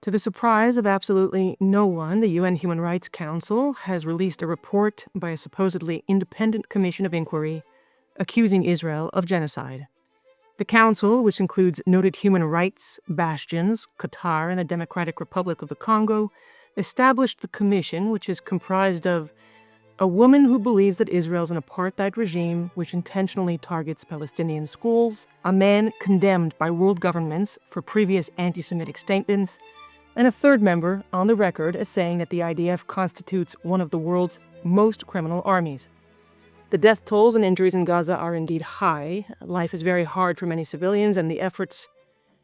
To the surprise of absolutely no one, the UN Human Rights Council has released a report by a supposedly independent commission of inquiry accusing Israel of genocide. The council, which includes noted human rights bastions, Qatar and the Democratic Republic of the Congo, established the commission, which is comprised of a woman who believes that Israel's an apartheid regime which intentionally targets Palestinian schools, a man condemned by world governments for previous anti-Semitic statements, and a third member on the record as saying that the IDF constitutes one of the world's most criminal armies. The death tolls and injuries in Gaza are indeed high. Life is very hard for many civilians, and the efforts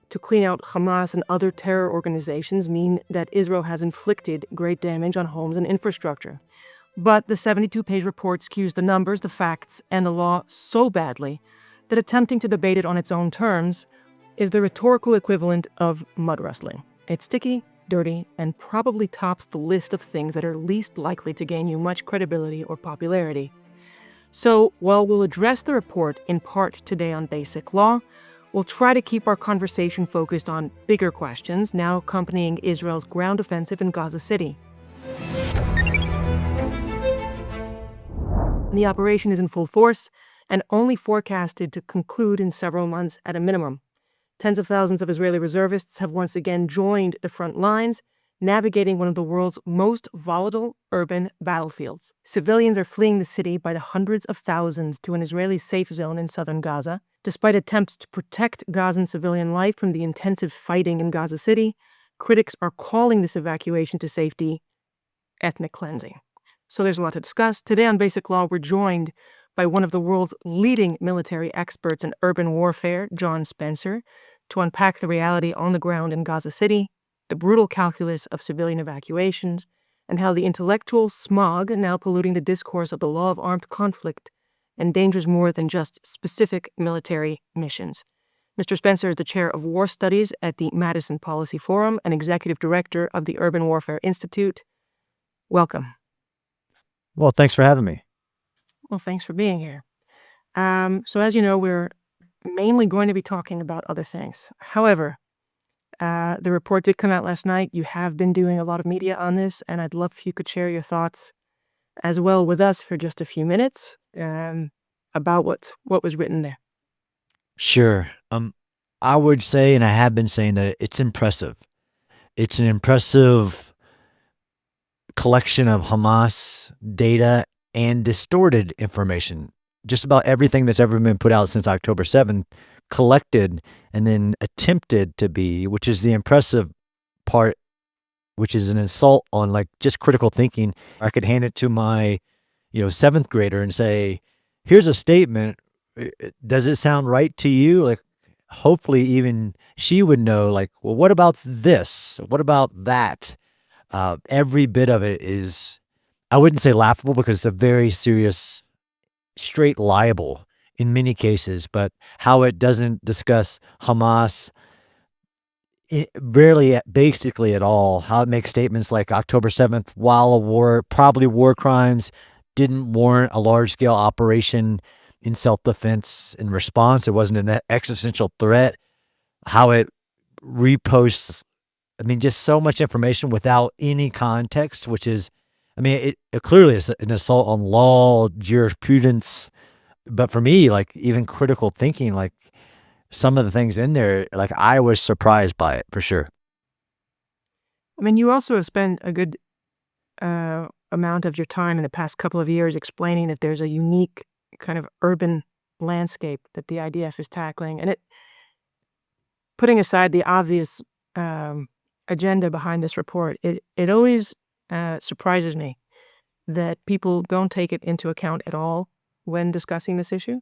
to clean out Hamas and other terror organizations mean that Israel has inflicted great damage on homes and infrastructure. But the 72-page report skews the numbers, the facts, and the law so badly that attempting to debate it on its own terms is the rhetorical equivalent of mud wrestling. It's sticky, dirty, and probably tops the list of things that are least likely to gain you much credibility or popularity. So, while we'll address the report in part today on basic law, we'll try to keep our conversation focused on bigger questions now accompanying Israel's ground offensive in Gaza City. The operation is in full force and only forecasted to conclude in several months at a minimum. Tens of thousands of Israeli reservists have once again joined the front lines, navigating one of the world's most volatile urban battlefields. Civilians are fleeing the city by the hundreds of thousands to an Israeli safe zone in southern Gaza. Despite attempts to protect Gazan civilian life from the intensive fighting in Gaza City, critics are calling this evacuation to safety ethnic cleansing. So there's a lot to discuss. Today on Basic Law, we're joined by one of the world's leading military experts in urban warfare, John Spencer, to unpack the reality on the ground in Gaza City, the brutal calculus of civilian evacuations, and how the intellectual smog now polluting the discourse of the law of armed conflict endangers more than just specific military missions. Mr. Spencer is the chair of war studies at the Madison Policy Forum and executive director of the Urban Warfare Institute. Welcome. Well, thanks for having me. Well, thanks for being here. So as you know, we're mainly going to be talking about other things. However, the report did come out last night. You have been doing a lot of media on this, and I'd love if you could share your thoughts as well with us for just a few minutes about what was written there. Sure. I would say, and I have been saying, that it's impressive. It's an impressive collection of Hamas data and distorted information. Just about everything that's ever been put out since October 7th, collected and then attempted to be, which is the impressive part, which is an assault on like just critical thinking. I could hand it to my, seventh grader and say, here's a statement. Does it sound right to you? Like, hopefully even she would know, like, well, what about this? What about that? Every bit of it is, I wouldn't say laughable because it's a very serious, straight libel in many cases, but how it doesn't discuss Hamas basically at all, how it makes statements like October 7th, while a war, probably war crimes, didn't warrant a large-scale operation in self-defense in response. It wasn't an existential threat. How it reposts, just so much information without any context, which is, it clearly is an assault on law, jurisprudence. But for me, like even critical thinking, like some of the things in there, like I was surprised by it for sure. You also have spent a good amount of your time in the past couple of years explaining that there's a unique kind of urban landscape that the IDF is tackling. And putting aside the obvious agenda behind this report, it always surprises me that people don't take it into account at all when discussing this issue,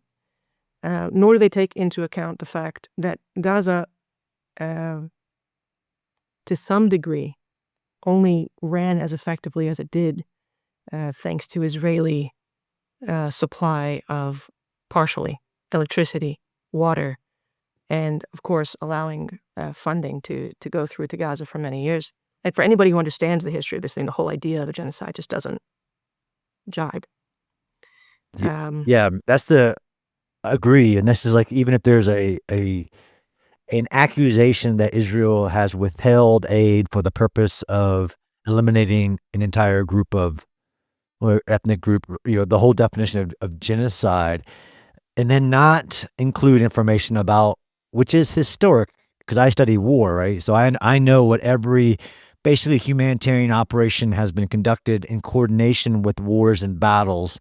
nor do they take into account the fact that Gaza, to some degree, only ran as effectively as it did thanks to Israeli supply of partially electricity, water, and of course allowing funding to go through to Gaza for many years. And for anybody who understands the history of this thing, the whole idea of a genocide just doesn't jibe. Yeah, that's the agree. And this is like, even if there's a an accusation that Israel has withheld aid for the purpose of eliminating an entire group of, or ethnic group, the whole definition of genocide, and then not include information about, which is historic, because I study war, right? So I know what every basically humanitarian operation has been conducted in coordination with wars and battles,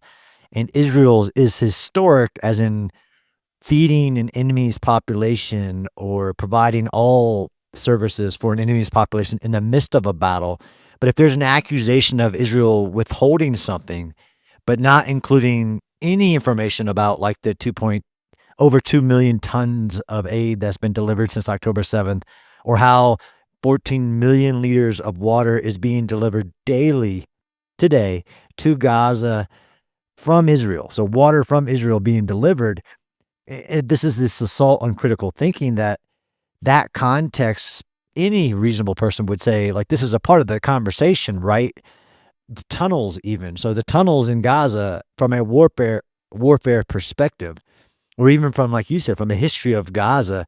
and Israel's is historic, as in feeding an enemy's population or providing all services for an enemy's population in the midst of a battle. But if there's an accusation of Israel withholding something, but not including any information about like the over 2 million tons of aid that's been delivered since October 7th, or how 14 million liters of water is being delivered daily today to Gaza from Israel. So water from Israel being delivered. This is this assault on critical thinking that context, any reasonable person would say, like, this is a part of the conversation, right? The tunnels even. So the tunnels in Gaza, from a warfare perspective, or even from, like you said, from the history of Gaza,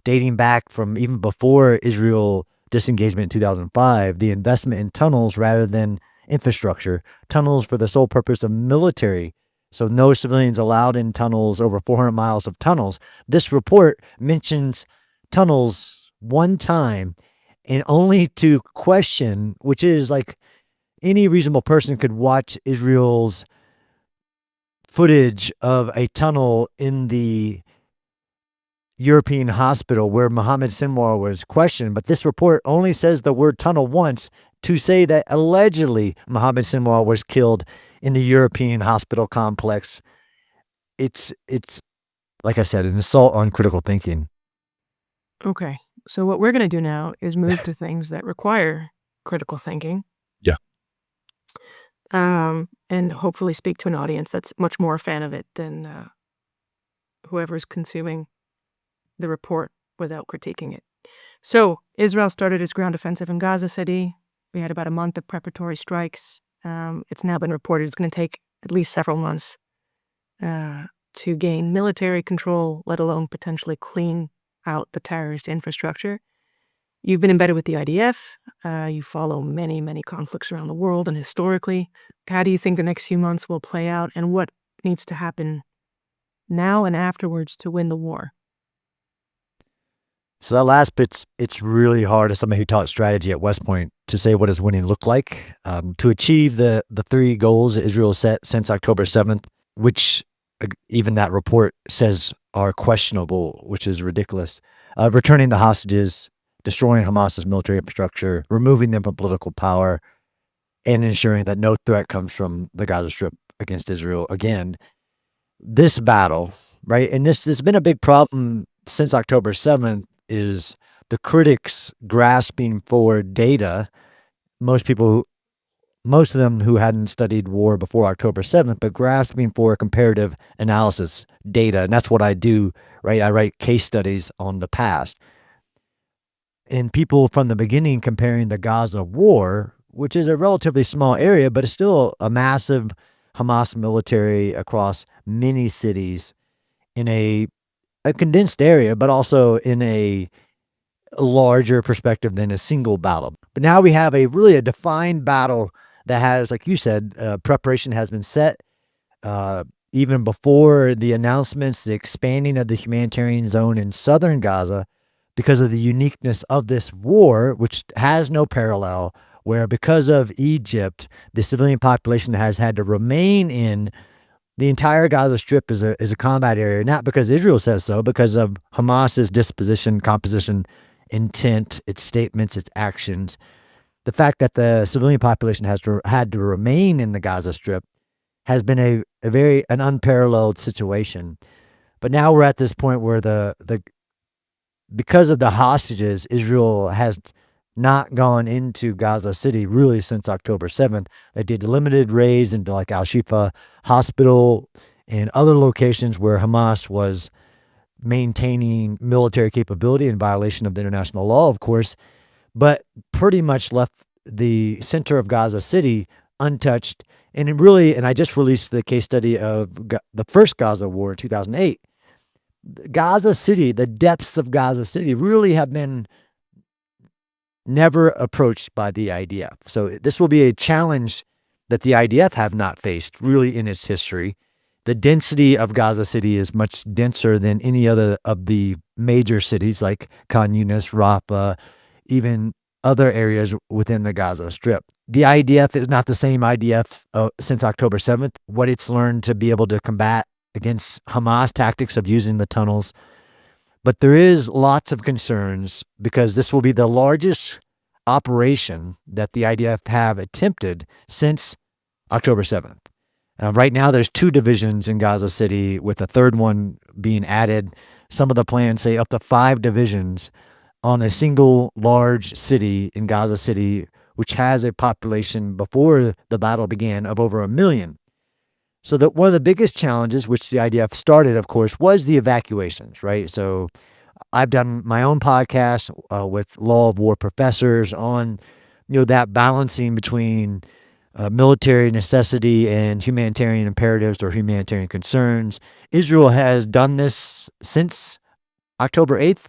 dating back from even before Israel disengagement in 2005, the investment in tunnels rather than infrastructure, tunnels for the sole purpose of military. So no civilians allowed in tunnels, over 400 miles of tunnels. This report mentions tunnels one time, and only to question, which is like any reasonable person could watch Israel's footage of a tunnel in the European hospital where Mohammed Sinwar was questioned, but this report only says the word tunnel once to say that allegedly Mohammed Sinwar was killed in the European hospital complex. It's like I said, an assault on critical thinking. Okay, so what we're going to do now is move to things that require critical thinking. Yeah. And hopefully speak to an audience that's much more a fan of it than whoever's consuming the report without critiquing it. So Israel started its ground offensive in Gaza City. We had about a month of preparatory strikes. It's now been reported it's going to take at least several months to gain military control, let alone potentially clean out the terrorist infrastructure. You've been embedded with the IDF. You follow many, many conflicts around the world and historically. How do you think the next few months will play out, and what needs to happen now and afterwards to win the war? So that last bit's, it's really hard as somebody who taught strategy at West Point to say what does winning look like. To achieve the three goals that Israel set since October 7th, which even that report says are questionable, which is ridiculous. Returning the hostages, destroying Hamas's military infrastructure, removing them from political power, and ensuring that no threat comes from the Gaza Strip against Israel again. This battle, right, and this has been a big problem since October 7th, is the critics grasping for data. Most of them who hadn't studied war before October 7th, but grasping for comparative analysis data. And that's what I do, right? I write case studies on the past. And people from the beginning comparing the Gaza war, which is a relatively small area, but it's still a massive Hamas military across many cities in a condensed area, but also in a larger perspective than a single battle. But now we have a defined battle that has, like you said, preparation has been set. Even before the announcements, the expanding of the humanitarian zone in southern Gaza, because of the uniqueness of this war, which has no parallel, where because of Egypt, the civilian population has had to remain in the entire Gaza Strip is a combat area, not because Israel says so, because of Hamas's disposition, composition, intent, its statements, its actions. The fact that the civilian population had to remain in the Gaza Strip has been an unparalleled situation. But now we're at this point where because of the hostages, Israel has not gone into Gaza City really since October 7th. They did limited raids into like Al-Shifa Hospital and other locations where Hamas was maintaining military capability in violation of the international law, of course, but pretty much left the center of Gaza City untouched. And I just released the case study of the first Gaza war in 2008. Gaza City, the depths of Gaza City, really have been never approached by the IDF. So this will be a challenge that the IDF have not faced really in its history. The density of Gaza City is much denser than any other of the major cities like Khan Yunis, Rafah, even other areas within the Gaza Strip. The IDF is not the same IDF since October 7th. What it's learned to be able to combat against Hamas tactics of using the tunnels. But there is lots of concerns because this will be the largest operation that the IDF have attempted since October 7th. Right now, there's 2 divisions in Gaza City, with a third one being added. Some of the plans say up to 5 divisions on a single large city in Gaza City, which has a population before the battle began of over 1 million. So that one of the biggest challenges, which the IDF started, of course, was the evacuations, right? So I've done my own podcast with law of war professors on, that balancing between military necessity and humanitarian imperatives or humanitarian concerns. Israel has done this since October 8th.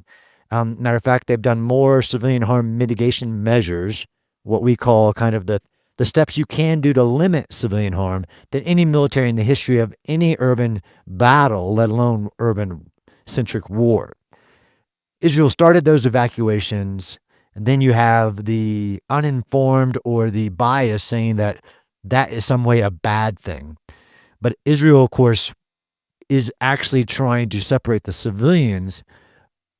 Matter of fact, they've done more civilian harm mitigation measures, what we call kind of the steps you can do to limit civilian harm, than any military in the history of any urban battle, let alone urban-centric war. Israel started those evacuations, and then you have the uninformed or the bias saying that that is some way a bad thing. But Israel, of course, is actually trying to separate the civilians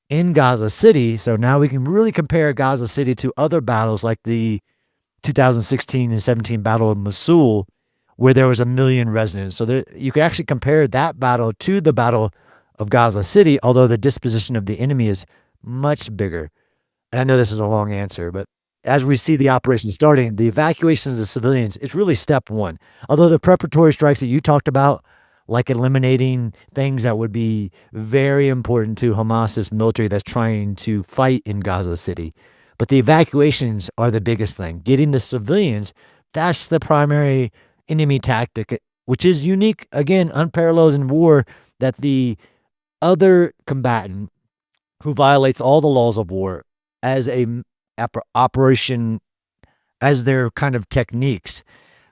in Gaza City. So now we can really compare Gaza City to other battles like the 2016 and 17 Battle of Mosul, where there was 1 million residents. So you can actually compare that battle to the Battle of Gaza City, although the disposition of the enemy is much bigger. And I know this is a long answer, but as we see the operation starting, the evacuations of civilians, it's really step one. Although the preparatory strikes that you talked about, like eliminating things that would be very important to Hamas's military that's trying to fight in Gaza City. But the evacuations are the biggest thing. Getting the civilians, that's the primary enemy tactic, which is unique, again, unparalleled in war, that the other combatant who violates all the laws of war as a operation, as their kind of techniques,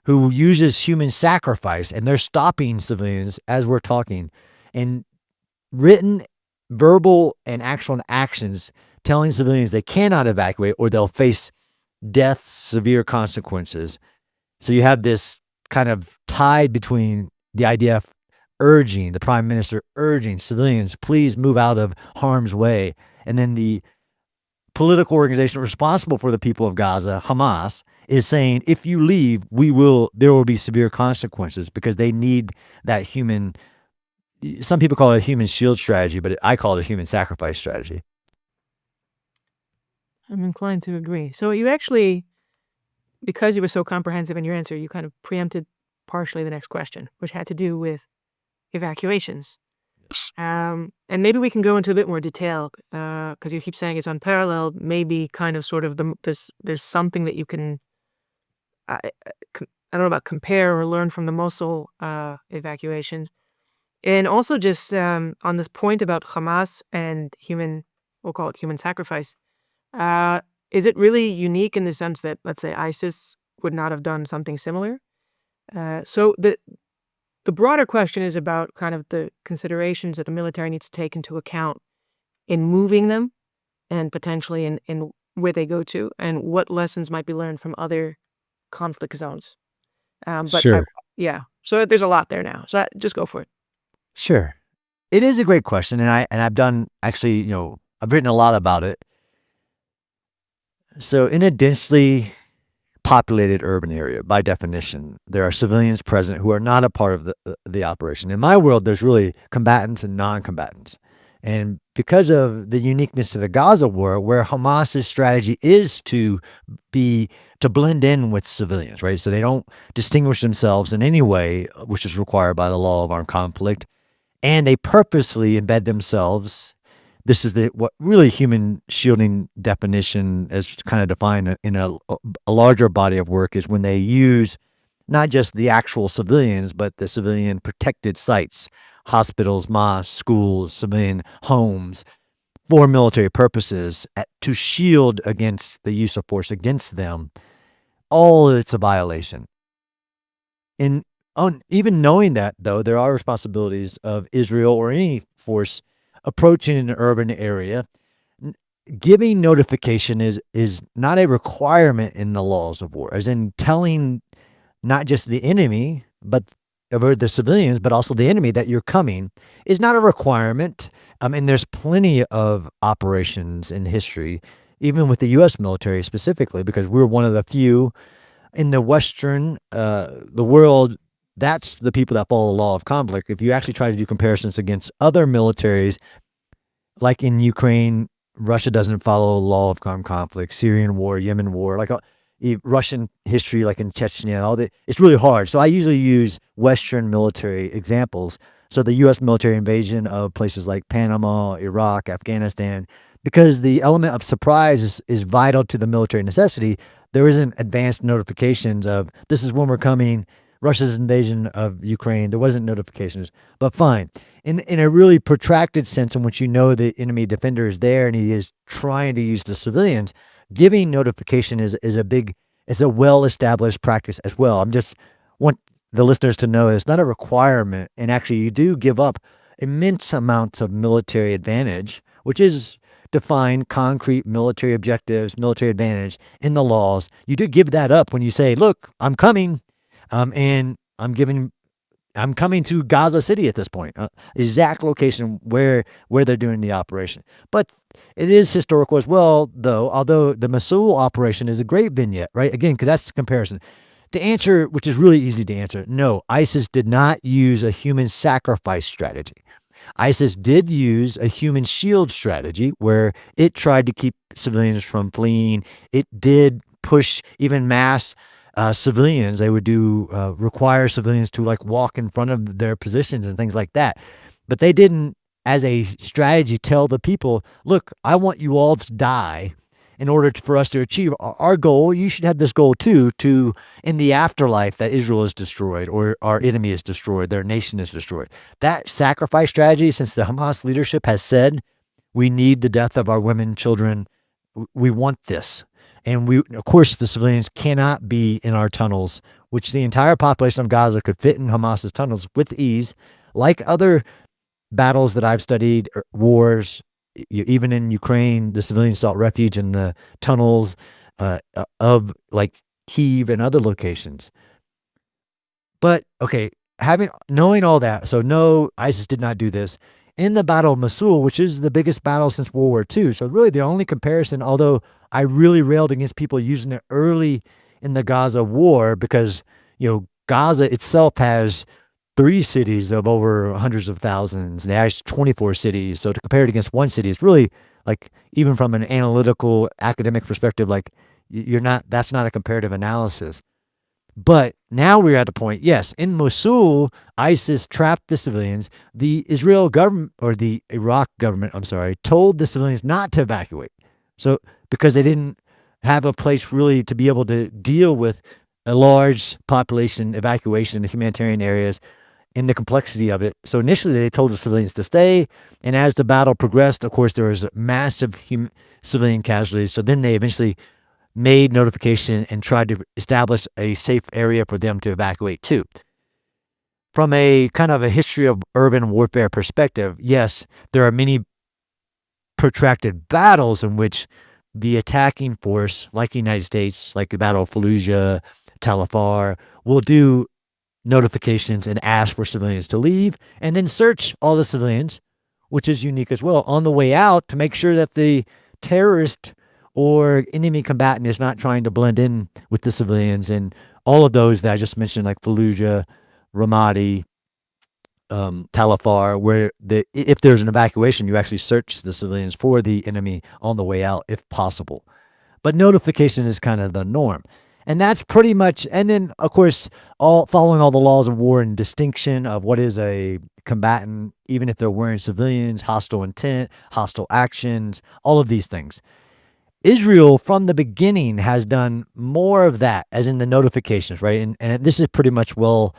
who uses human sacrifice, and they're stopping civilians as we're talking, and written, verbal, and actual actions telling civilians they cannot evacuate or they'll face death, severe consequences. So you have this kind of tie between the IDF urging, the prime minister urging civilians, please move out of harm's way, and then the political organization responsible for the people of Gaza, Hamas, is saying, if you leave, there will be severe consequences, because they need that human, some people call it a human shield strategy, but I call it a human sacrifice strategy. I'm inclined to agree. So you actually, because you were so comprehensive in your answer, you kind of preempted partially the next question, which had to do with evacuations. And maybe we can go into a bit more detail, because you keep saying it's unparalleled. Maybe kind of sort of there's something that you can, I don't know about compare or learn from the Mosul evacuation. And also just on this point about Hamas and we'll call it human sacrifice, is it really unique in the sense that, let's say, ISIS would not have done something similar? So the broader question is about kind of the considerations that the military needs to take into account in moving them, and potentially in where they go to, and what lessons might be learned from other conflict zones. Sure. Yeah, so there's a lot there now. So just go for it. Sure. It is a great question, and I've done, actually, I've written a lot about it. So in a densely populated urban area, by definition, there are civilians present who are not a part of the operation. In my world, there's really combatants and non-combatants. And because of the uniqueness of the Gaza war, where Hamas's strategy is to blend in with civilians, right? So they don't distinguish themselves in any way, which is required by the law of armed conflict. And they purposely embed themselves. This is what really human shielding definition, as kind of defined in a larger body of work, is when they use not just the actual civilians, but the civilian protected sites, hospitals, mosques, schools, civilian homes, for military purposes to shield against the use of force against them. All it's a violation. And even knowing that, though, there are responsibilities of Israel or any force approaching an urban area. Giving notification is not a requirement in the laws of war, as in telling not just the enemy, but or the civilians, but also the enemy that you're coming is not a requirement. And there's plenty of operations in history, even with the U.S. military specifically, because we're one of the few in the Western, the world. That's the people that follow the law of conflict. If you actually try to do comparisons against other militaries, like in Ukraine, Russia doesn't follow the law of conflict. Syrian war, Yemen war, like Russian history, like in Chechnya, all that. It's really hard. So I usually use Western military examples. So the U.S. military invasion of places like Panama, Iraq, Afghanistan, because the element of surprise is vital to the military necessity. There isn't advanced notifications of this is when we're coming. Russia's invasion of Ukraine, there wasn't notifications, but fine. In a really protracted sense in which you know the enemy defender is there and he is trying to use the civilians, giving notification is a well-established practice as well. I'm just want the listeners to know it's not a requirement, and actually you do give up immense amounts of military advantage, which is defined concrete military objectives, military advantage in the laws. You do give that up when you say, look, I'm coming, and I'm coming to Gaza City at this point, exact location where they're doing the operation. But it is historical as well, though, although the Mosul operation is a great vignette, right? Again, because that's the comparison. To answer, which is really easy to answer, no, ISIS did not use a human sacrifice strategy. ISIS did use a human shield strategy where it tried to keep civilians from fleeing. It did push even mass civilians. They would require civilians to like walk in front of their positions and things like that. But they didn't, as a strategy, tell the people, look, I want you all to die in order for us to achieve our goal. You should have this goal too, to in the afterlife that Israel is destroyed or our enemy is destroyed, their nation is destroyed. That sacrifice strategy, since the Hamas leadership has said, we need the death of our women, children, we want this. And of course, the civilians cannot be in our tunnels, which the entire population of Gaza could fit in Hamas's tunnels with ease. Like other battles that I've studied, wars, even in Ukraine, the civilians sought refuge in the tunnels of like Kyiv and other locations. But okay, knowing all that, so no, ISIS did not do this. In the Battle of Mosul, which is the biggest battle since World War II. So really the only comparison, although I really railed against people using it early in the Gaza war because, Gaza itself has 3 cities of over hundreds of thousands. And it has 24 cities. So to compare it against one city is really like, even from an analytical academic perspective, like that's not a comparative analysis. But now we're at the point, yes, in Mosul, ISIS trapped the civilians. The Israel government, or the Iraq government, told the civilians not to evacuate. So because they didn't have a place really to be able to deal with a large population evacuation in humanitarian areas and the complexity of it. So initially they told the civilians to stay. And as the battle progressed, of course, there was massive civilian casualties. So then they eventually made notification and tried to establish a safe area for them to evacuate to. From a kind of a history of urban warfare perspective, yes, there are many protracted battles in which the attacking force, like the United States, like the Battle of Fallujah, Tal Afar, will do notifications and ask for civilians to leave and then search all the civilians, which is unique as well, on the way out to make sure that the terrorist or enemy combatant is not trying to blend in with the civilians. And all of those that I just mentioned, like Fallujah, Ramadi, Tal Afar, where if there's an evacuation, you actually search the civilians for the enemy on the way out, if possible. But notification is kind of the norm. And that's pretty much, and then, of course, following all the laws of war and distinction of what is a combatant, even if they're wearing civilians, hostile intent, hostile actions, all of these things. Israel from the beginning has done more of that, as in the notifications, right? And this is pretty much, well,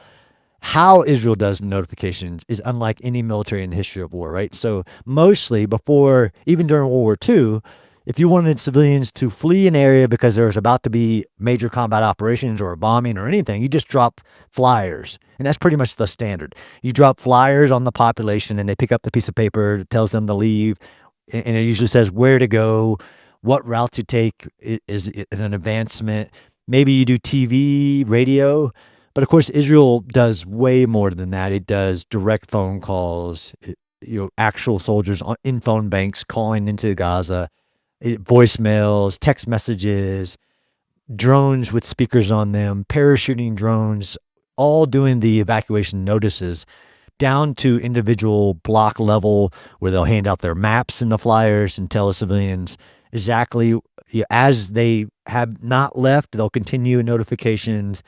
how Israel does notifications is unlike any military in the history of war, right? So mostly before, even during World War II, if you wanted civilians to flee an area because there was about to be major combat operations or a bombing or anything, you just drop flyers. And that's pretty much the standard. You drop flyers on the population and they pick up the piece of paper that tells them to leave. And it usually says where to go, what route to take, is it an advancement. Maybe you do TV, radio. But of course, Israel does way more than that. It does direct phone calls, actual soldiers in phone banks calling into Gaza, voicemails, text messages, drones with speakers on them, parachuting drones, all doing the evacuation notices down to individual block level where they'll hand out their maps and the flyers and tell the civilians exactly as they have not left, they'll continue notifications.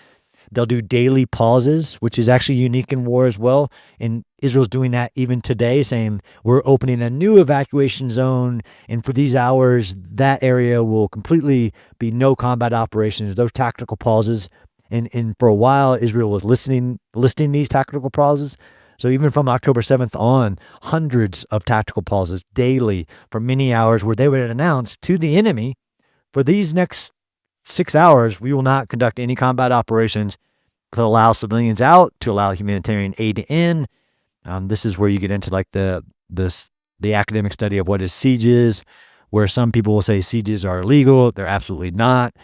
They'll do daily pauses, which is actually unique in war as well. And Israel's doing that even today, saying we're opening a new evacuation zone. And for these hours, that area will completely be no combat operations, those tactical pauses. And for a while, Israel was listing these tactical pauses. So even from October 7th on, hundreds of tactical pauses daily for many hours where they would announce to the enemy, for these next 6 hours, we will not conduct any combat operations to allow civilians out, to allow humanitarian aid in. This is where you get into like the academic study of what is sieges, where some people will say sieges are illegal. They're absolutely not.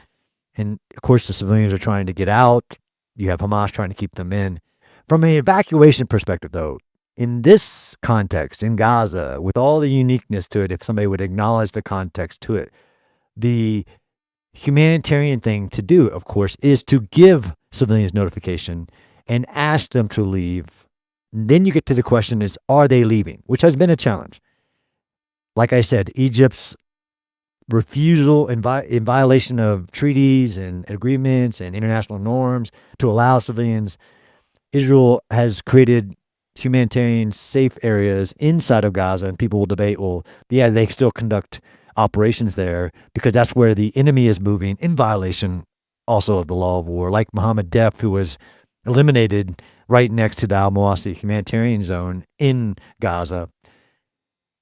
And of course, the civilians are trying to get out. You have Hamas trying to keep them in. From an evacuation perspective, though, in this context, in Gaza, with all the uniqueness to it, if somebody would acknowledge the context to it, the humanitarian thing to do, of course, is to give civilians notification and ask them to leave. And then you get to the question is, are they leaving? Which has been a challenge. Like I said, Egypt's refusal in violation of treaties and agreements and international norms to allow civilians. Israel has created humanitarian safe areas inside of Gaza, and people will debate, well, yeah, they still conduct operations there because that's where the enemy is moving in violation also of the law of war, like Mohammed Def, who was eliminated right next to the Al-Mawasi humanitarian zone in Gaza.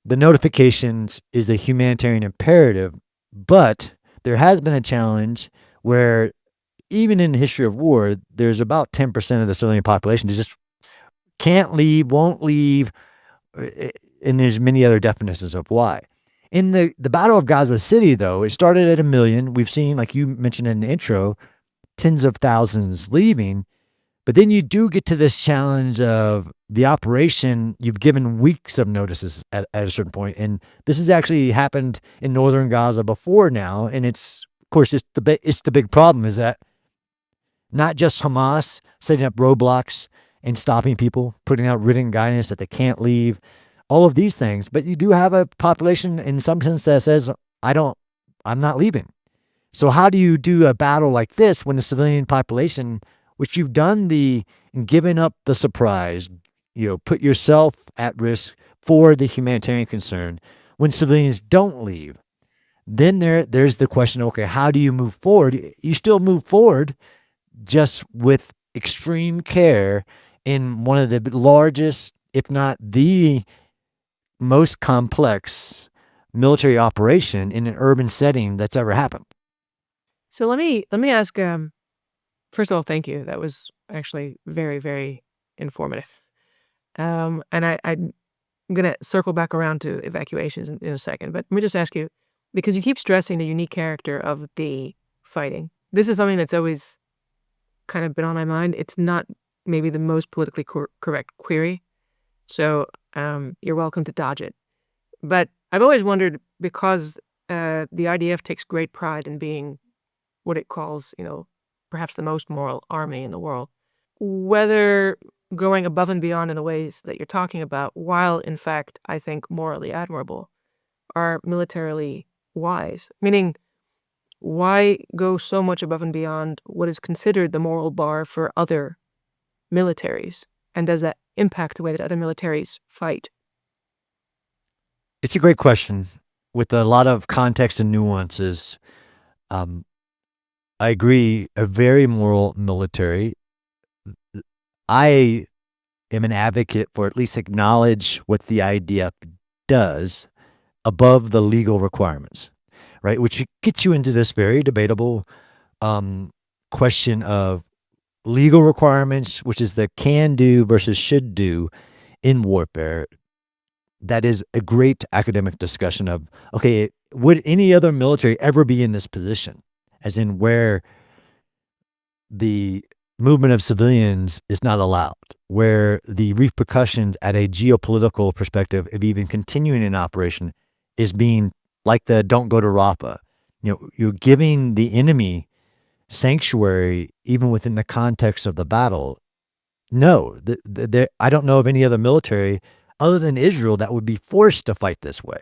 The notifications is a humanitarian imperative, but there has been a challenge where even in the history of war, there's about 10% of the civilian population that just can't leave, won't leave, and there's many other definitions of why. In the Battle of Gaza City, though, it started at 1 million. We've seen, like you mentioned in the intro, tens of thousands leaving. But then you do get to this challenge of the operation. You've given weeks of notices at a certain point. And this has actually happened in northern Gaza before now. And it's, of course, it's the big problem is that not just Hamas setting up roadblocks and stopping people, putting out written guidance that they can't leave, all of these things, but you do have a population in some sense that says, I'm not leaving. So how do you do a battle like this when the civilian population, which you've done given up the surprise, put yourself at risk for the humanitarian concern, when civilians don't leave? Then there's the question, okay, how do you move forward? You still move forward just with extreme care in one of the largest, if not the most complex military operation in an urban setting that's ever happened. So let me ask. First of all, thank you. That was actually very, very informative. And I'm gonna circle back around to evacuations in a second. But let me just ask you, because you keep stressing the unique character of the fighting. This is something that's always kind of been on my mind. It's not maybe the most politically correct query, so you're welcome to dodge it. But I've always wondered, because the IDF takes great pride in being what it calls, perhaps the most moral army in the world, whether going above and beyond in the ways that you're talking about, while in fact I think morally admirable, are militarily wise. Meaning, why go so much above and beyond what is considered the moral bar for other militaries? And does that impact the way that other militaries fight? It's a great question. with a lot of context and nuances. I agree, a very moral military. I am an advocate for at least acknowledge what the IDF does above the legal requirements, right? Which gets you into this very debatable question of legal requirements, which is the can do versus should do in warfare. That is a great academic discussion of, okay, would any other military ever be in this position? As in where the movement of civilians is not allowed, where the repercussions at a geopolitical perspective of even continuing an operation is being like the don't go to Rafah. You're giving the enemy sanctuary even within the context of the battle. No, I don't know of any other military other than Israel that would be forced to fight this way.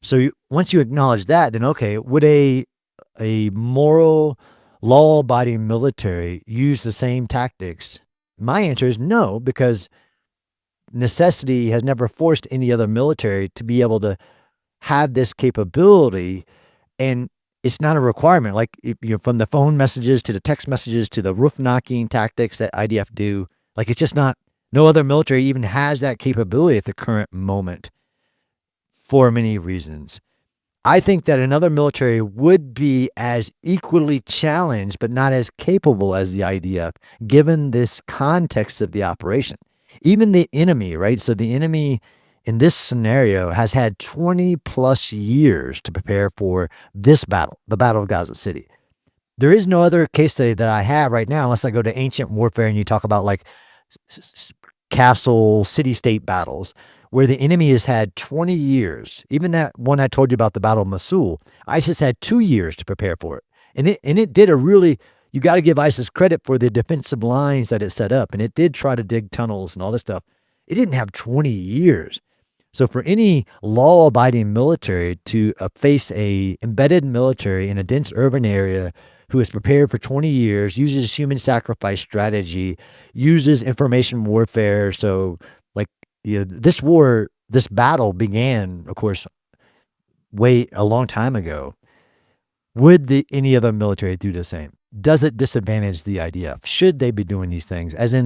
So once you acknowledge that, then okay, would a moral, law-abiding military use the same tactics? My answer is no, because necessity has never forced any other military to be able to have this capability, and it's not a requirement. Like from the phone messages to the text messages to the roof knocking tactics that IDF do, like it's just not. No other military even has that capability at the current moment for many reasons. I think that another military would be as equally challenged, but not as capable as the IDF, given this context of the operation. Even the enemy, right? So the enemy in this scenario has had 20 plus years to prepare for this battle, the Battle of Gaza City. There is no other case study that I have right now, unless I go to ancient warfare and you talk about like castle, city-state battles, where the enemy has had 20 years. Even that one I told you about, the Battle of Mosul, ISIS had 2 years to prepare for it. And it did a really, you got to give ISIS credit for the defensive lines that it set up. And it did try to dig tunnels and all this stuff. It didn't have 20 years. So for any law-abiding military to face a embedded military in a dense urban area who is prepared for 20 years, uses human sacrifice strategy, uses information warfare. So like this war, this battle began, of course, a long time ago. Would any other military do the same? Does it disadvantage the IDF? Should they be doing these things? As in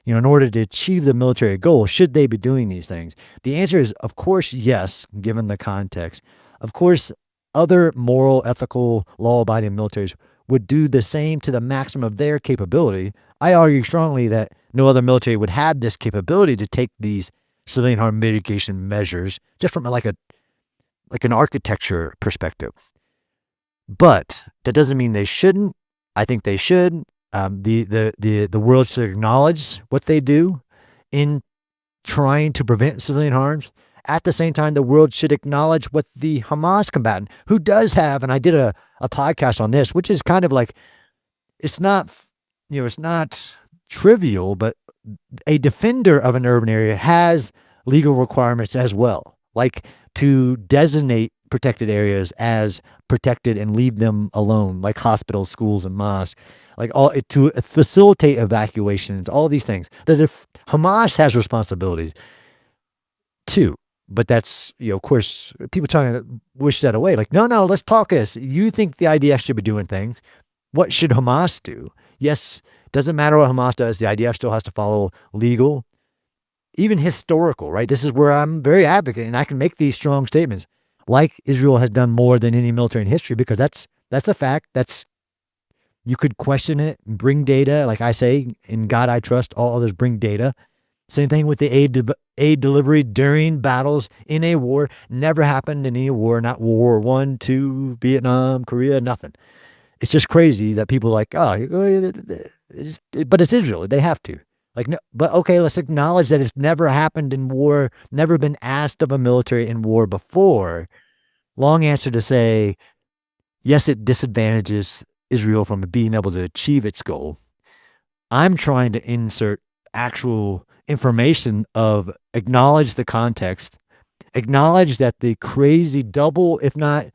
in order to achieve the military goal, should they be doing these things? The answer is, of course, yes, given the context. Of course, other moral, ethical, law-abiding militaries would do the same to the maximum of their capability. I argue strongly that no other military would have this capability to take these civilian harm mitigation measures just from like an architecture perspective. But that doesn't mean they shouldn't. I think they should. The world should acknowledge what they do in trying to prevent civilian harms. At the same time, the world should acknowledge what the Hamas combatant, who does have, and I did a podcast on this, which is kind of like, it's not trivial, but a defender of an urban area has legal requirements as well, like to designate protected areas as protected and leave them alone, like hospitals, schools, and mosques, like all to facilitate evacuations, all these things. That if Hamas has responsibilities too, but that's of course, people trying to wish that away. Like, no, let's talk this. You think the IDF should be doing things? What should Hamas do? Yes, doesn't matter what Hamas does. The IDF still has to follow legal, even historical. Right? This is where I'm very advocate, and I can make these strong statements. Like Israel has done more than any military in history, because that's a fact. You could question it, bring data. Like I say, in God I trust, all others bring data. Same thing with the aid delivery during battles in a war. Never happened in any war, not World War I, II, Vietnam, Korea, nothing. It's just crazy that people are like, but it's Israel. They have to. Like, no, but okay, let's acknowledge that it's never happened in war, never been asked of a military in war before. Long answer to say, yes, it disadvantages Israel from being able to achieve its goal. I'm trying to insert actual information of acknowledge the context, acknowledge that the crazy double, if not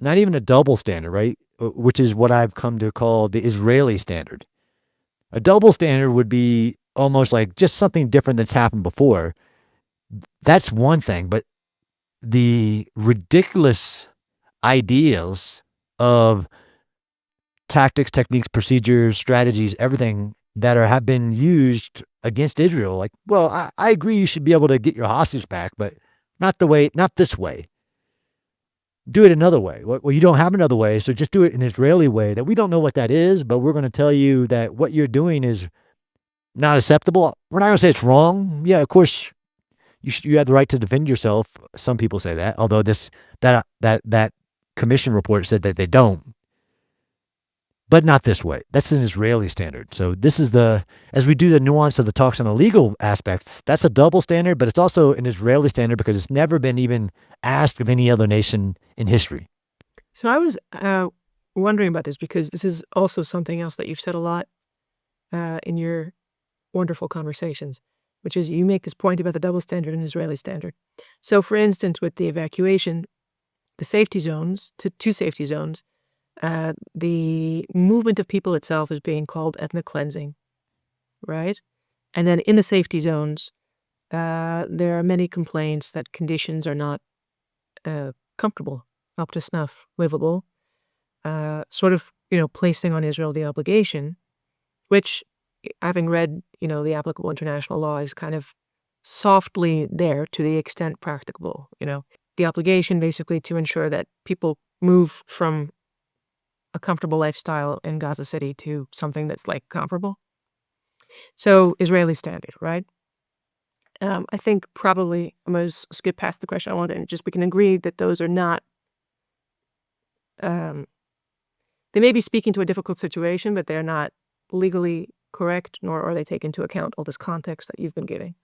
even a double standard, right? Which is what I've come to call the Israeli standard. A double standard would be almost like just something different that's happened before. That's one thing, but the ridiculous ideals of tactics, techniques, procedures, strategies, everything that have been used against Israel. Like, well, I agree you should be able to get your hostage back, but not this way. Do it another way. Well, you don't have another way, so just do it an Israeli way that we don't know what that is, but we're going to tell you that what you're doing is not acceptable. We're not going to say it's wrong. Yeah, of course, you have the right to defend yourself. Some people say that, although that commission report said that they don't. But not this way. That's an Israeli standard. So this is as we do the nuance of the talks on the legal aspects, that's a double standard, but it's also an Israeli standard because it's never been even asked of any other nation in history. So I was wondering about this because this is also something else that you've said a lot in your wonderful conversations, which is you make this point about the double standard and Israeli standard. So for instance, with the evacuation, the safety zones, to two safety zones, the movement of people itself is being called ethnic cleansing, right? And then in the safety zones, there are many complaints that conditions are not comfortable, up to snuff, livable, sort of, placing on Israel the obligation, which, having read, the applicable international law, is kind of softly there to the extent practicable, the obligation basically to ensure that people move from a comfortable lifestyle in Gaza City to something that's like comparable. So Israeli standard, right? I think probably I'm going to skip past the question I wanted and just we can agree that those are not, they may be speaking to a difficult situation, but they're not legally correct, nor are they take into account all this context that you've been giving.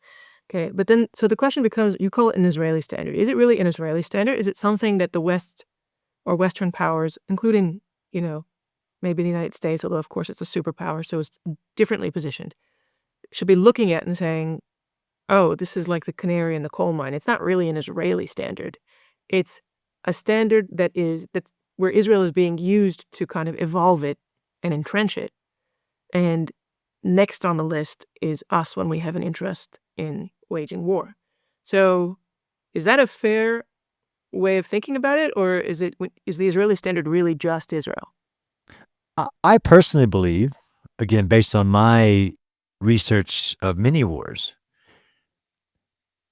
Okay, but then, so the question becomes, you call it an Israeli standard. Is it really an Israeli standard? Is it something that the West or Western powers, including, maybe the United States, although of course it's a superpower, so it's differently positioned, should be looking at and saying, oh, this is like the canary in the coal mine. It's not really an Israeli standard. It's a standard that's where Israel is being used to kind of evolve it and entrench it. And next on the list is us when we have an interest in waging war. So is that a fair way of thinking about it, or is the Israeli standard really just Israel? I personally believe, again, based on my research of many wars,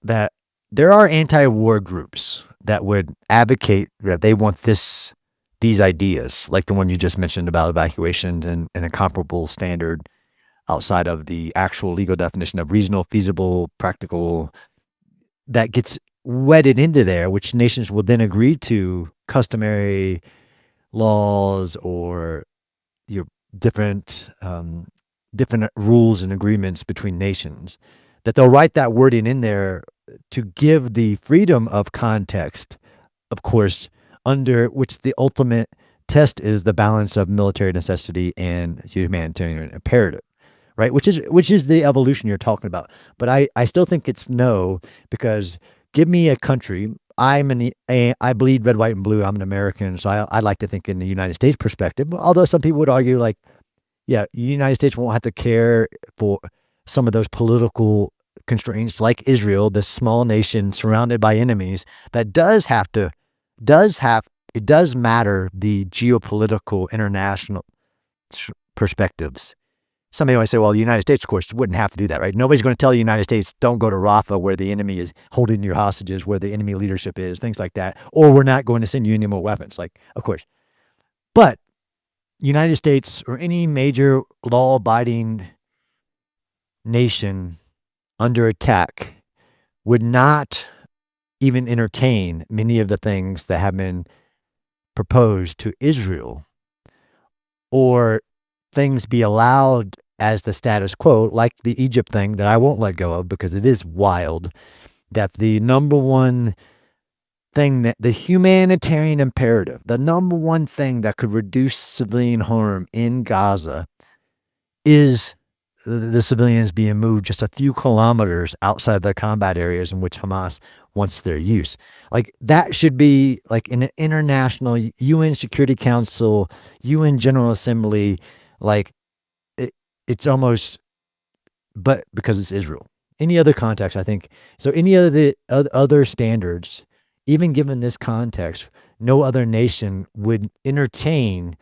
that there are anti-war groups that would advocate that they want these ideas, like the one you just mentioned about evacuation and a comparable standard outside of the actual legal definition of reasonable, feasible, practical, that gets wedded into there, which nations will then agree to customary laws or your different rules and agreements between nations, that they'll write that wording in there to give the freedom of context, of course, under which the ultimate test is the balance of military necessity and humanitarian imperative, right? Which is the evolution you're talking about. But I still think it's no, because give me a country. I bleed red, white, and blue. I'm an American, so I like to think in the United States perspective. Although some people would argue, like, yeah, the United States won't have to care for some of those political constraints, like Israel, this small nation surrounded by enemies, that does matter the geopolitical international perspectives. Somebody might say, well, the United States, of course, wouldn't have to do that, right? Nobody's going to tell the United States, don't go to Rafah where the enemy is holding your hostages, where the enemy leadership is, things like that. Or we're not going to send you any more weapons, like, of course. But United States or any major law-abiding nation under attack would not even entertain many of the things that have been proposed to Israel, or things be allowed as the status quo, like the Egypt thing that I won't let go of because it is wild, that the number one thing, that the humanitarian imperative, the number one thing that could reduce civilian harm in Gaza is the civilians being moved just a few kilometers outside the combat areas in which Hamas wants their use. Like, that should be like in an international UN Security Council, UN General Assembly, like it's almost, but because it's Israel. Any other context, I think, so any of the other standards even given this context, no other nation would entertain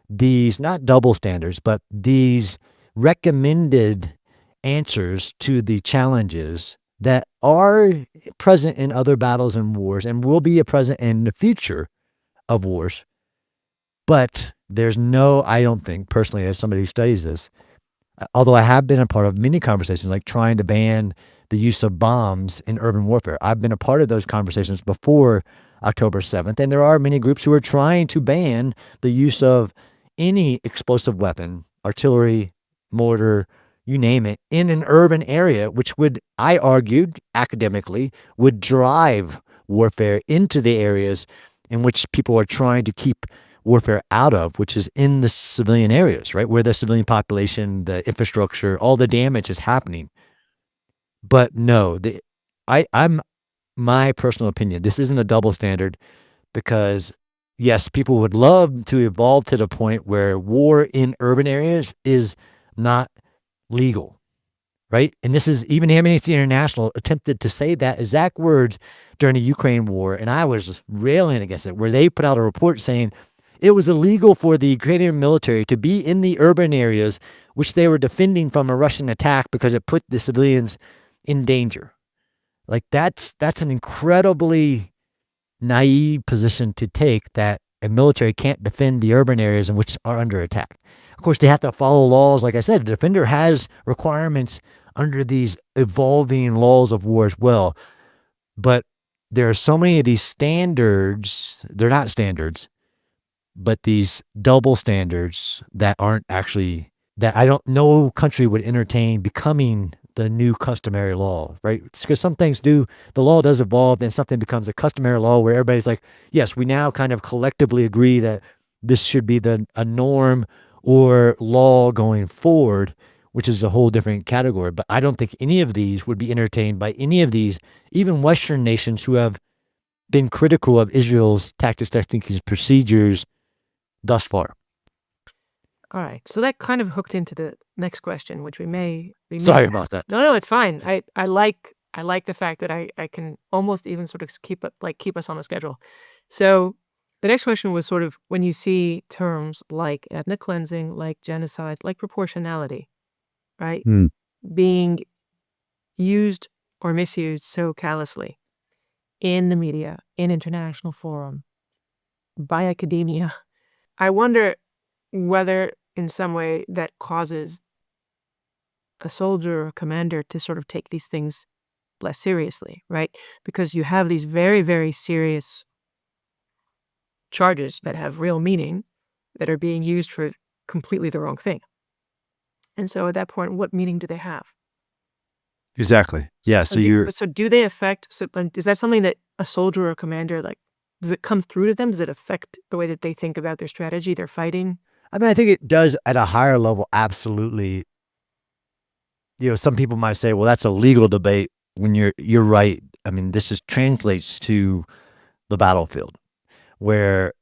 these, not double standards, but these recommended answers to the challenges that are present in other battles and wars and will be present in the future of wars. But there's no, I don't think, personally, as somebody who studies this, although I have been a part of many conversations like trying to ban the use of bombs in urban warfare. I've been a part of those conversations before October 7th, and there are many groups who are trying to ban the use of any explosive weapon, artillery, mortar, you name it, in an urban area, which would, I argued academically, would drive warfare into the areas in which people are trying to keep warfare out of, which is in the civilian areas, right? Where the civilian population, the infrastructure, all the damage is happening. But no, I'm my personal opinion. This isn't a double standard because yes, people would love to evolve to the point where war in urban areas is not legal, right? And this is even Amnesty International attempted to say that exact words during the Ukraine war, and I was railing against it, where they put out a report saying it was illegal for the Ukrainian military to be in the urban areas which they were defending from a Russian attack because it put the civilians in danger. Like that's an incredibly naive position to take, that a military can't defend the urban areas in which are under attack. Of course, they have to follow laws. Like I said, the defender has requirements under these evolving laws of war as well. But there are so many of these standards, they're not standards, but these double standards that aren't actually, that I don't, no country would entertain becoming the new customary law, right? Because some things do, the law does evolve and something becomes a customary law where everybody's like, yes, we now kind of collectively agree that this should be a norm or law going forward, which is a whole different category. But I don't think any of these would be entertained by any of these, even Western nations who have been critical of Israel's tactics, techniques, and procedures thus far. All right. So that kind of hooked into the next question, which we may Sorry about that. No, it's fine. I like the fact that I can almost even sort of keep us on the schedule. So the next question was sort of when you see terms like ethnic cleansing, like genocide, like proportionality, right? Being used or misused so callously in the media, in international forum, by academia. I wonder whether in some way that causes a soldier or a commander to sort of take these things less seriously, right? Because you have these very, very serious charges that have real meaning that are being used for completely the wrong thing. And so at that point, what meaning do they have? Exactly. Yeah. So do they affect, is that something that a soldier or a commander, like, does it come through to them? Does it affect the way that they think about their strategy, their fighting? I mean, I think it does at a higher level, absolutely. You know, some people might say, well, that's a legal debate. When you're right. I mean, this translates to the battlefield, where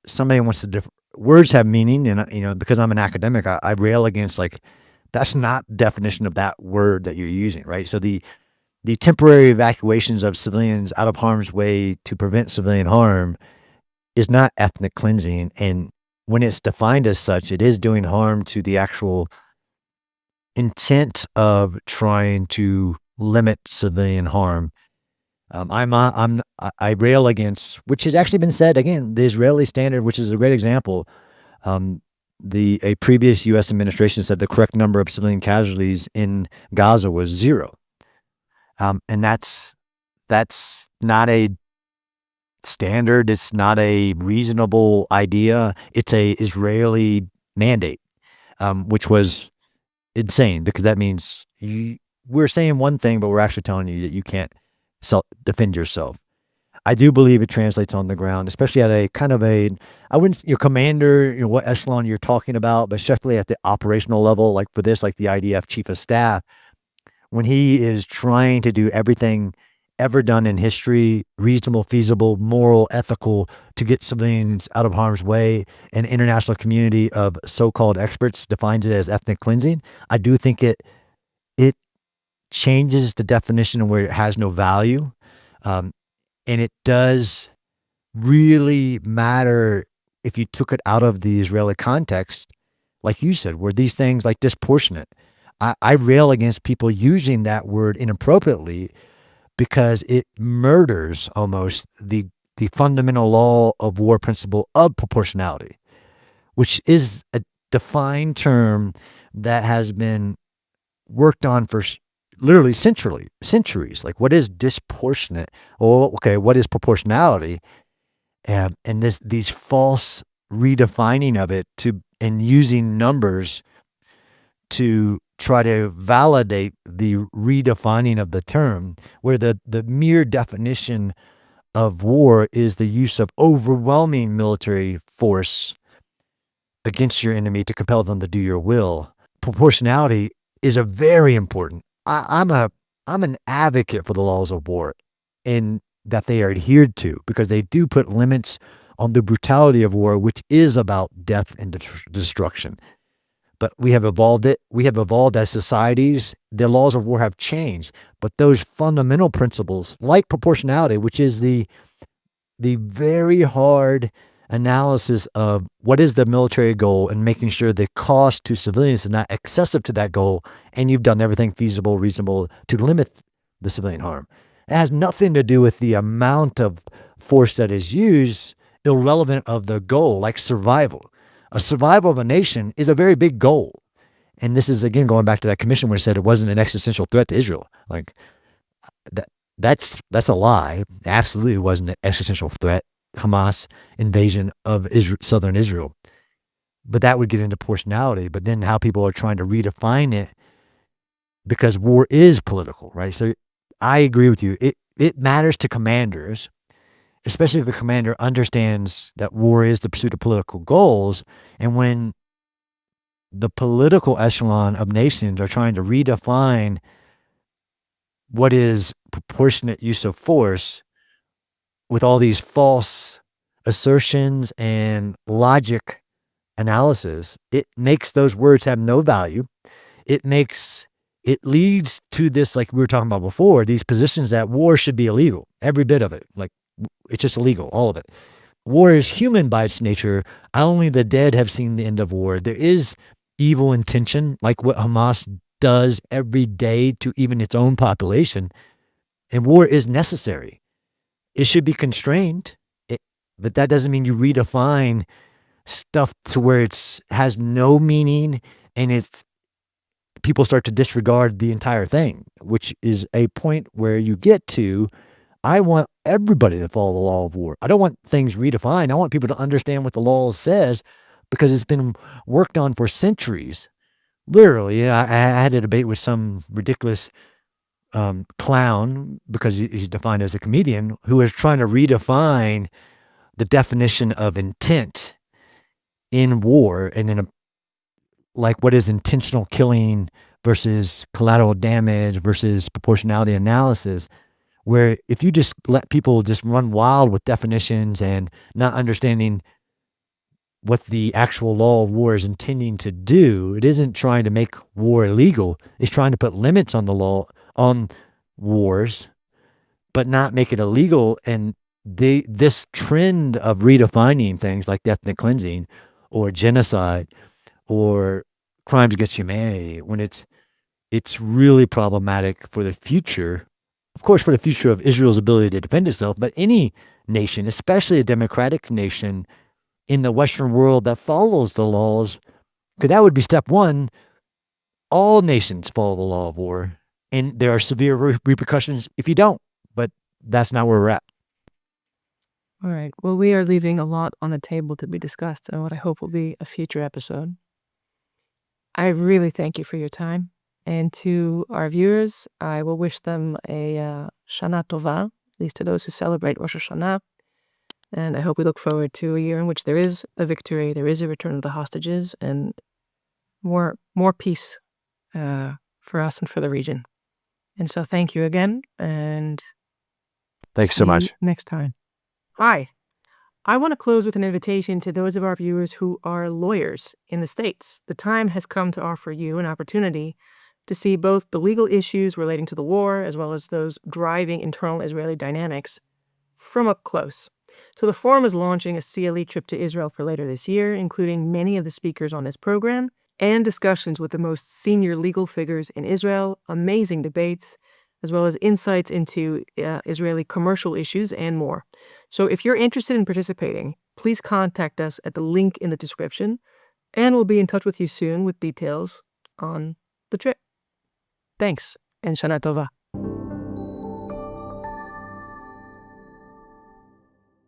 somebody wants to words have meaning, and you know, because I'm an academic, I rail against like that's not the definition of that word that you're using, right? So the temporary evacuations of civilians out of harm's way to prevent civilian harm is not ethnic cleansing, and when it's defined as such, it is doing harm to the actual intent of trying to limit civilian harm. I rail against, which has actually been said again, the Israeli standard, which is a great example. A previous U.S. administration said the correct number of civilian casualties in Gaza was 0, and that's not a standard. It's not a reasonable idea. It's a Israeli mandate, which was insane because that means we're saying one thing, but we're actually telling you that you can't defend yourself. I do believe it translates on the ground, especially at a kind of I wouldn't, your commander, you know, what echelon you're talking about, but especially at the operational level, like for this, like the IDF chief of staff, when he is trying to do everything ever done in history, reasonable, feasible, moral, ethical, to get civilians out of harm's way, an international community of so-called experts defines it as ethnic cleansing. I do think it changes the definition where it has no value. And it does really matter if you took it out of the Israeli context, like you said, were these things like disproportionate. I rail against people using that word inappropriately because it murders almost the fundamental law of war principle of proportionality, which is a defined term that has been worked on for literally centuries. Like, what is disproportionate? Well, okay, what is proportionality? And these false redefining of it and using numbers to try to validate the redefining of the term, where the mere definition of war is the use of overwhelming military force against your enemy to compel them to do your will. Proportionality is a very important. I'm an advocate for the laws of war, and that they are adhered to, because they do put limits on the brutality of war, which is about death and destruction. But we have evolved it. We have evolved as societies. The laws of war have changed, but those fundamental principles, like proportionality, which is the very hard analysis of what is the military goal and making sure the cost to civilians is not excessive to that goal, and you've done everything feasible, reasonable to limit the civilian harm. It has nothing to do with the amount of force that is used, irrelevant of the goal, like survival. A survival of a nation is a very big goal. And this is, again, going back to that commission where it said it wasn't an existential threat to Israel. Like, that's a lie. It absolutely wasn't an existential threat. Hamas invasion of southern Israel. But that would get into proportionality. But then how people are trying to redefine it, because war is political, right? So I agree with you. It matters to commanders, especially if the commander understands that war is the pursuit of political goals. And when the political echelon of nations are trying to redefine what is proportionate use of force with all these false assertions and logic analysis, it makes those words have no value. It leads to this, like we were talking about before, these positions that war should be illegal, every bit of it. Like, it's just illegal, all of it. War is human by its nature. Only the dead have seen the end of war. There is evil intention, like what Hamas does every day to even its own population. And war is necessary. It should be constrained, but that doesn't mean you redefine stuff to where it has no meaning, and people start to disregard the entire thing, which is a point where you get to, I want everybody to follow the law of war. I don't want things redefined. I want people to understand what the law says, because it's been worked on for centuries. Literally, I had a debate with some ridiculous clown, because he's defined as a comedian, who is trying to redefine the definition of intent in war, and then like what is intentional killing versus collateral damage versus proportionality analysis, where if you just let people just run wild with definitions and not understanding what the actual law of war is intending to do, it isn't trying to make war illegal. It's trying to put limits on the law, on wars, but not make it illegal. And this trend of redefining things like ethnic cleansing or genocide or crimes against humanity, when it's really problematic for the future, of course, for the future of Israel's ability to defend itself, but any nation, especially a democratic nation in the Western world that follows the laws, because that would be step one. All nations follow the law of war, and there are severe repercussions if you don't, but that's not where we're at. All right. Well, we are leaving a lot on the table to be discussed in what I hope will be a future episode. I really thank you for your time. And to our viewers, I will wish them a Shana Tova, at least to those who celebrate Rosh Hashanah. And I hope we look forward to a year in which there is a victory, there is a return of the hostages, and more peace for us and for the region. And so thank you again, and Thanks so much. Next time. Hi. I want to close with an invitation to those of our viewers who are lawyers in the States. The time has come to offer you an opportunity to see both the legal issues relating to the war as well as those driving internal Israeli dynamics from up close. So the forum is launching a CLE trip to Israel for later this year, including many of the speakers on this program and discussions with the most senior legal figures in Israel, amazing debates, as well as insights into Israeli commercial issues and more. So if you're interested in participating, please contact us at the link in the description, and we'll be in touch with you soon with details on the trip. Thanks, and Shana Tova.